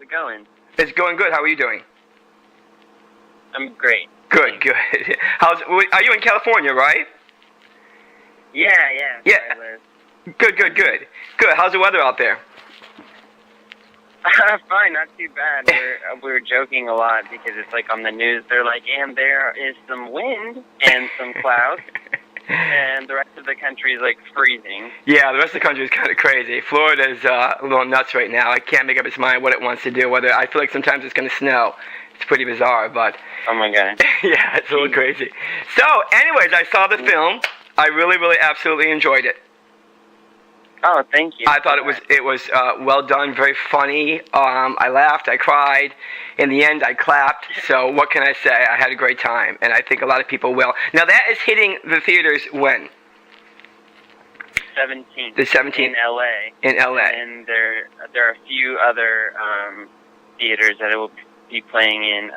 How's it going? It's going good. How are you doing? I'm great. Good, good. Are you in California, right? Yeah. Yeah. I live. Good. How's the weather out there? Fine, not too bad. We were joking a lot because it's like on the news, they're like, and there is some wind and some clouds, and the rest of the country is like freezing. Yeah, the rest of the country is kind of crazy. Florida's a little nuts right now. It can't make up its mind what it wants to do. I feel like sometimes it's going to snow. It's pretty bizarre, but... Oh my God. Yeah, it's a little crazy. So, anyways, I saw the film. I really absolutely enjoyed it. Oh, thank you. I thought it was well done, very funny. I laughed, I cried. In the end, I clapped. So what can I say? I had a great time, and I think a lot of people will. Now that is hitting the theaters when? 17th. The 17th in LA. In LA. And there are a few other theaters that it will be playing in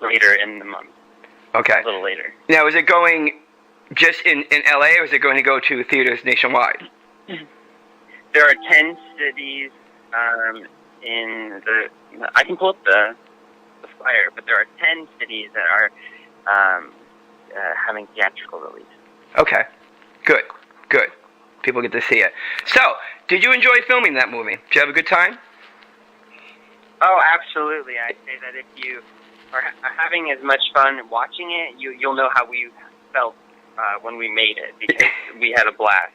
later in the month. Okay. A little later. Now, is it going just in LA, or is it going to go to theaters nationwide? There are 10 cities in the... I can pull up the flyer, but there are 10 cities that are having theatrical release. Okay. Good. People get to see it. So, did you enjoy filming that movie? Did you have a good time? Oh, absolutely. I say that if you are having as much fun watching it, you'll know how we felt when we made it, because we had a blast.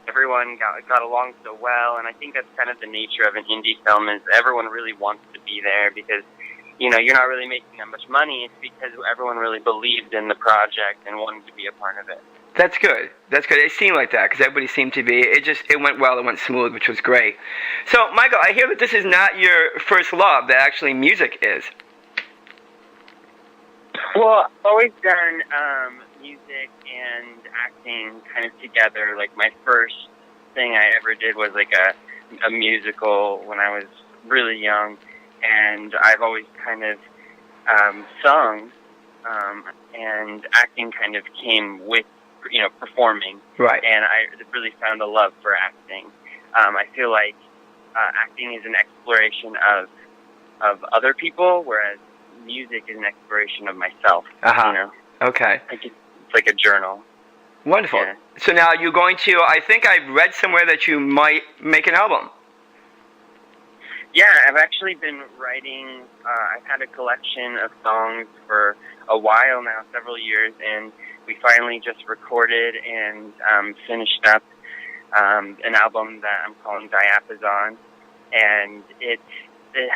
Everyone got along so well, and I think that's kind of the nature of an indie film, is everyone really wants to be there because, you're not really making that much money. It's because everyone really believed in the project and wanted to be a part of it. That's good. It seemed like that because everybody seemed to be. It went well. It went smooth, which was great. So, Michael, I hear that this is not your first love, that actually music is. Well, I've always done music and acting kind of together. Like, my first thing I ever did was like a musical when I was really young, and I've always kind of sung, and acting kind of came with, performing. Right. And I really found a love for acting. I feel like acting is an exploration of other people, whereas music is an exploration of myself. Okay. It's like a journal. Wonderful. Yeah. So now you're going to, I think I've read somewhere that you might make an album. Yeah, I've actually been writing, I've had a collection of songs for a while now, several years, and we finally just recorded and finished up an album that I'm calling Diapason, and it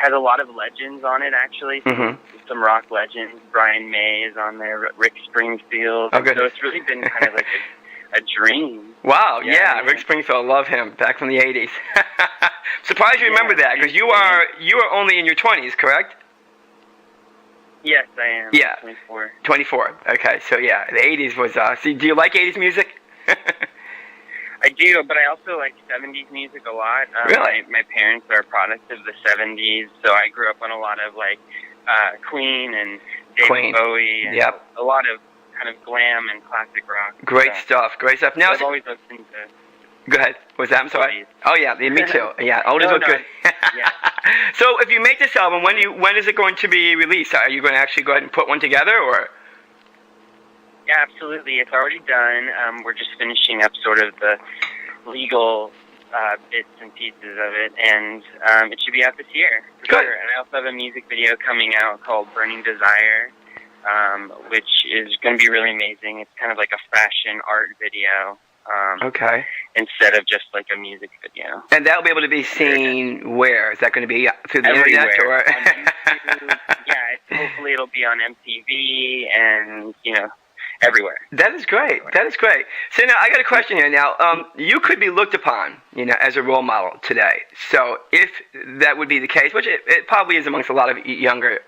has a lot of legends on it, actually. Some rock legends. Brian May is on there, Rick Springfield. Oh, good. So it's really been kind of like a dream. Wow, yeah, Rick Springfield, love him, back from the 80s. Surprised you remember that, because you are only in your 20s, correct? Yes, I am. Yeah. 24. 24, okay, so yeah, the 80s was, so do you like 80s music? I do, but I also like 70s music a lot. Really? My parents are a product of the 70s, so I grew up on a lot of like Queen and David Bowie, and a lot of kind of glam and classic rock. Great stuff. Now, I've always listened to... Go ahead. What's that? I'm sorry. Oh yeah, me too. Yeah, oldies are good. Yeah. So if you make this album, when is it going to be released? Are you going to actually go ahead and put one together, or? Yeah, absolutely. It's already done. We're just finishing up sort of the legal bits and pieces of it, and it should be out this year. For Good. sure. And I also have a music video coming out called Burning Desire, which is going to be really amazing. It's kind of like a fashion art video. Okay. Instead of just like a music video. And that'll be able to be seen where? Is that going to be through the internet? Or? On YouTube. Yeah, hopefully it'll be on MTV and, everywhere. That is great. So now I got a question here. Now, you could be looked upon, as a role model today. So if that would be the case, which it probably is amongst a lot of younger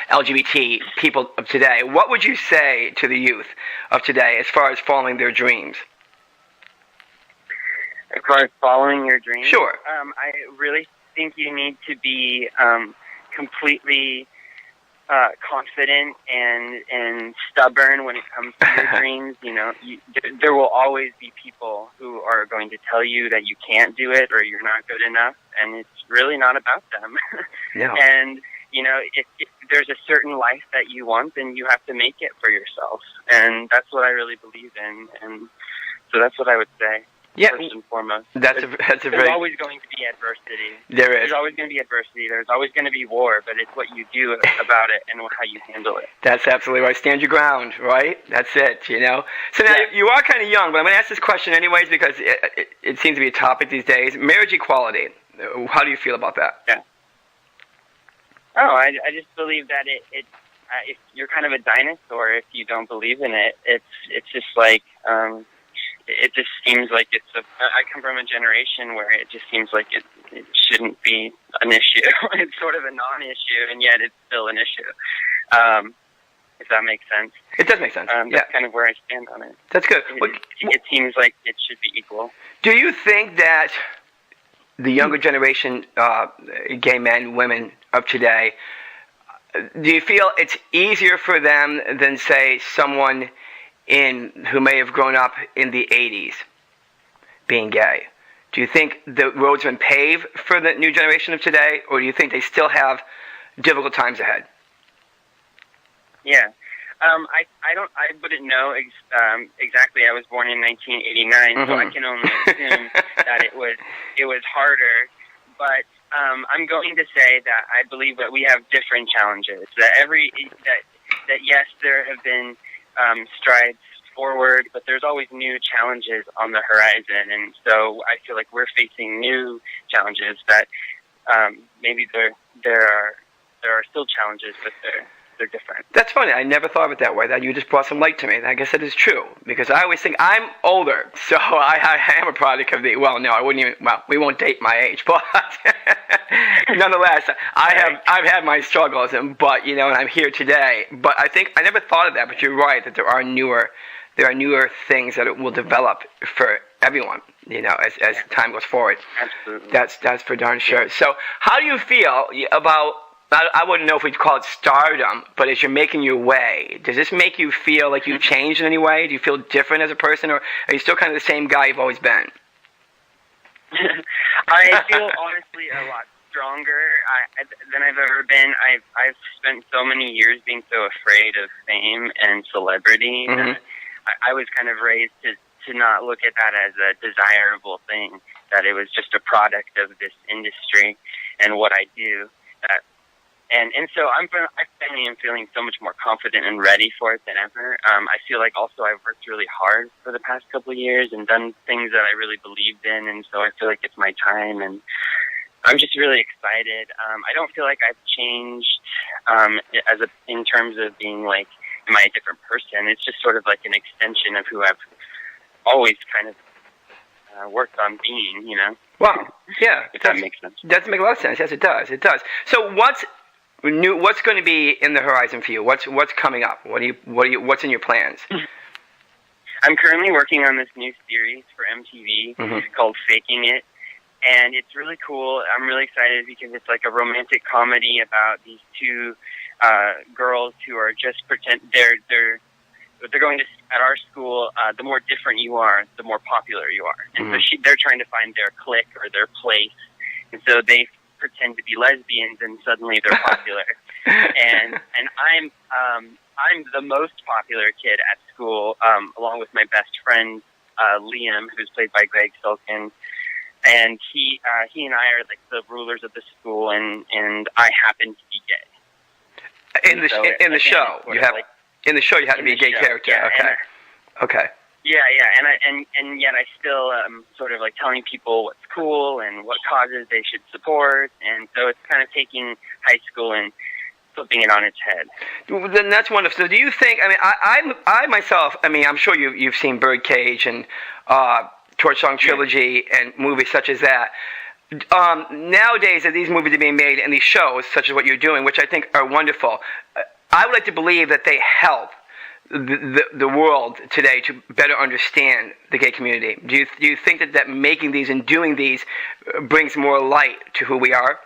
LGBT people of today, what would you say to the youth of today as far as following their dreams? As far as following your dreams? Sure. I really think you need to be completely confident and stubborn when it comes to your dreams. You know, there will always be people who are going to tell you that you can't do it or you're not good enough, and it's really not about them. No. And you know, if there's a certain life that you want, then you have to make it for yourself, and that's what I really believe in. And so that's what I would say. Yeah, first and foremost. There's always going to be adversity. There is. There's always going to be adversity. There's always going to be war, but it's what you do about it and how you handle it. That's absolutely right. Stand your ground, right? That's it, you know? So now, you are kind of young, but I'm going to ask this question anyways because it seems to be a topic these days. Marriage equality. How do you feel about that? Yeah. Oh, I just believe that if you're kind of a dinosaur, if you don't believe in it, it's just like... it just seems like I come from a generation where it just seems like it shouldn't be an issue. It's sort of a non-issue, and yet it's still an issue. If that makes sense. It does make sense. That's kind of where I stand on it. That's good. It seems like it should be equal. Do you think that the younger generation, gay men, women of today, do you feel it's easier for them than, say, someone who may have grown up in the 80s being gay? Do you think the road's been paved for the new generation of today, or do you think they still have difficult times ahead? Yeah. I wouldn't know exactly. I was born in 1989, so I can only assume that it was harder. But I'm going to say that I believe that we have different challenges. That yes, there have been strides forward, but there's always new challenges on the horizon, and so I feel like we're facing new challenges that maybe there are still challenges, but they're different. That's funny. I never thought of it that way. That you just brought some light to me. I guess that is true because I always think I'm older, so I am a product of the. Well, no, I wouldn't even. Well, we won't date my age, but nonetheless, I've had my struggles, but and I'm here today. But I think I never thought of that. But you're right that there are newer things that will develop for everyone. As time goes forward. Absolutely. That's for darn sure. So, how do you feel about? I wouldn't know if we'd call it stardom, but as you're making your way, does this make you feel like you've changed in any way? Do you feel different as a person, or are you still kind of the same guy you've always been? I feel honestly a lot stronger than I've ever been. I've spent so many years being so afraid of fame and celebrity. That I was kind of raised to not look at that as a desirable thing, that it was just a product of this industry and what I do. And so I finally am feeling so much more confident and ready for it than ever. I feel like also I've worked really hard for the past couple of years and done things that I really believed in, and so I feel like it's my time, and I'm just really excited. I don't feel like I've changed in terms of being like, am I a different person? It's just sort of like an extension of who I've always kind of worked on being, Wow. Yeah. If that makes sense. That does make a lot of sense. Yes, it does. It does. So what's new? What's going to be in the horizon for you? What's coming up? What's in your plans? I'm currently working on this new series for MTV called Faking It, and it's really cool. I'm really excited because it's like a romantic comedy about these two girls who are just they're going to at our school. The more different you are, the more popular you are, and so they're trying to find their clique or their place, and so they pretend to be lesbians, and suddenly they're popular. and I'm the most popular kid at school, along with my best friend Liam, who's played by Greg Sulkin, and he and I are like the rulers of the school, and I happen to be gay. In the show, you have to be a gay character. Yeah, okay. Yeah, and yet I still sort of like telling people what's cool and what causes they should support, and so it's kind of taking high school and flipping it on its head. Well, then that's wonderful. So do you think? I mean, I myself. I mean, I'm sure you've seen Birdcage and Torch Song Trilogy and movies such as that. Nowadays, that these movies are being made and these shows, such as what you're doing, which I think are wonderful. I would like to believe that they help the world today to better understand the gay community. Do you think that making these and doing these brings more light to who we are?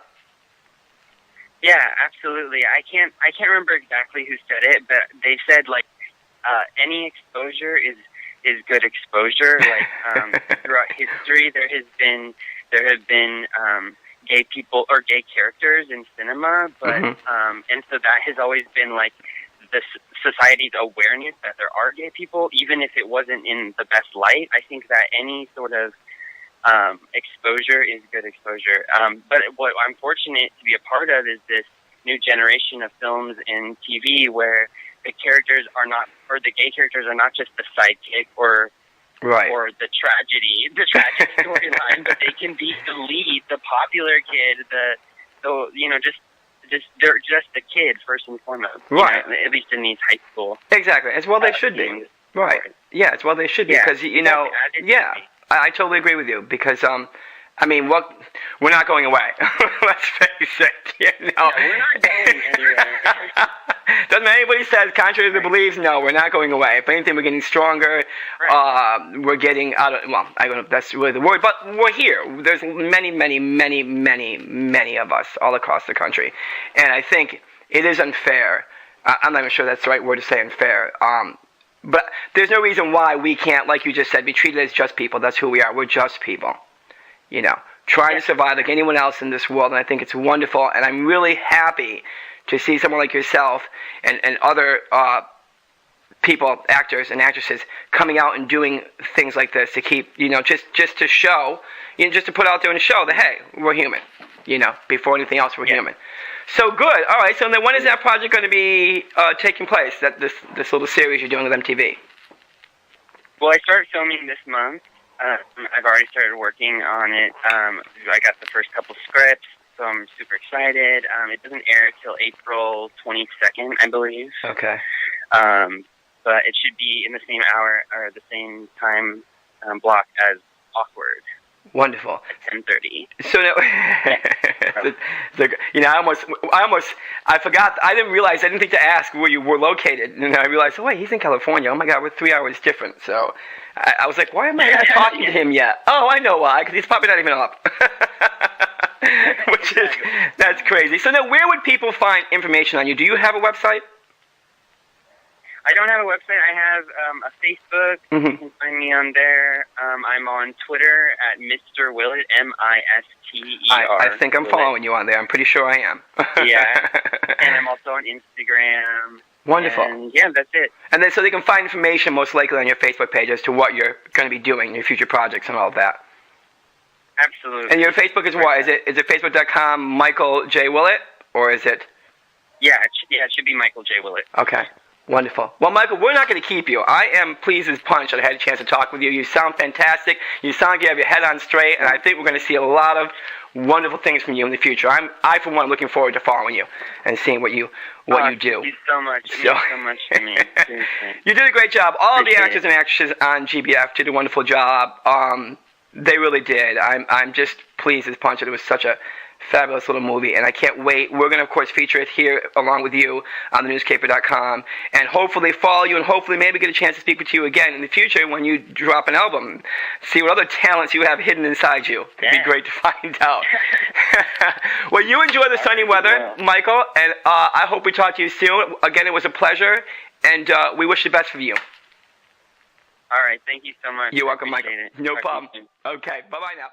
Yeah, absolutely. I can't remember exactly who said it, but they said like any exposure is good exposure. Like throughout history, there have been gay people or gay characters in cinema, but and so that has always been like the society's awareness that there are gay people, even if it wasn't in the best light. I think that any sort of exposure is good exposure. But what I'm fortunate to be a part of is this new generation of films and TV where the characters are not, or the gay characters are not just the sidekick or the tragedy storyline, but they can be the lead, the popular kid, the you know, just they're just the kid first and foremost. Right. You know, at least in these high school. Exactly. As well they should be. Right. Yeah, as well they should be, because you know. Yeah. I totally agree with you, because I mean, we're not going away. Let's face it. You know? Yeah, we're not going anywhere. Doesn't matter anybody says, contrary to the beliefs, no, we're not going away. If anything, we're getting stronger. Right. We're getting out of, well, I don't know if that's really the word, but we're here. There's many of us all across the country. And I think it is unfair. I'm not even sure that's the right word to say, unfair. But there's no reason why we can't, like you just said, be treated as just people. That's who we are. We're just people. You know, trying to survive like anyone else in this world. And I think it's wonderful. And I'm really happy to see someone like yourself and other people, actors and actresses, coming out and doing things like this to keep, you know, just to show, you know, just to put out there and show that, hey, we're human. You know, before anything else, we're human. So good. All right. So then, when is that project going to be taking place? That this little series you're doing with MTV? Well, I started filming this month. I've already started working on it. I got the first couple scripts, so I'm super excited. It doesn't air till April 22nd, I believe. Okay. But it should be in the same hour or the same time block as Awkward. Wonderful. At 10:30. So now, you know, I forgot. I didn't realize. I didn't think to ask where you were located, and I realized, oh wait, he's in California. Oh my God, we're 3 hours different. So I was like, why am I not talking to him yet? Oh, I know why. Because he's probably not even up. That's crazy. So now, where would people find information on you? Do you have a website? I don't have a website. I have a Facebook. You can find me on there. I'm on Twitter at Mr. Willett, Mister. I think I'm following you on there. I'm pretty sure I am. Yeah. And I'm also on Instagram. Wonderful. And yeah, that's it. And then so they can find information most likely on your Facebook page as to what you're going to be doing, your future projects and all of that. Absolutely. And your Facebook is what? Is it facebook.com Michael J. Willett? Or is it? Yeah, it should be Michael J. Willett. Okay. Wonderful. Well, Michael, we're not going to keep you. I am pleased as punch that I had a chance to talk with you. You sound fantastic. You sound like you have your head on straight, and I think we're going to see a lot of wonderful things from you in the future. I for one, am looking forward to following you and seeing what you do. Thank you so much. It means so much to me. You did a great job. All the actors and actresses on GBF did a wonderful job. They really did. I'm just pleased as punch that it was such a fabulous little movie, and I can't wait. We're going to, of course, feature it here along with you on thenewsgayper.com, and hopefully follow you, and hopefully maybe get a chance to speak with you again in the future when you drop an album. See what other talents you have hidden inside you. It'd be great to find out. Well, you enjoy the sunny weather, Michael, and I hope we talk to you soon. Again, it was a pleasure, and we wish the best for you. All right. Thank you so much. You're welcome, Michael. It. No problem. Okay. Bye-bye now.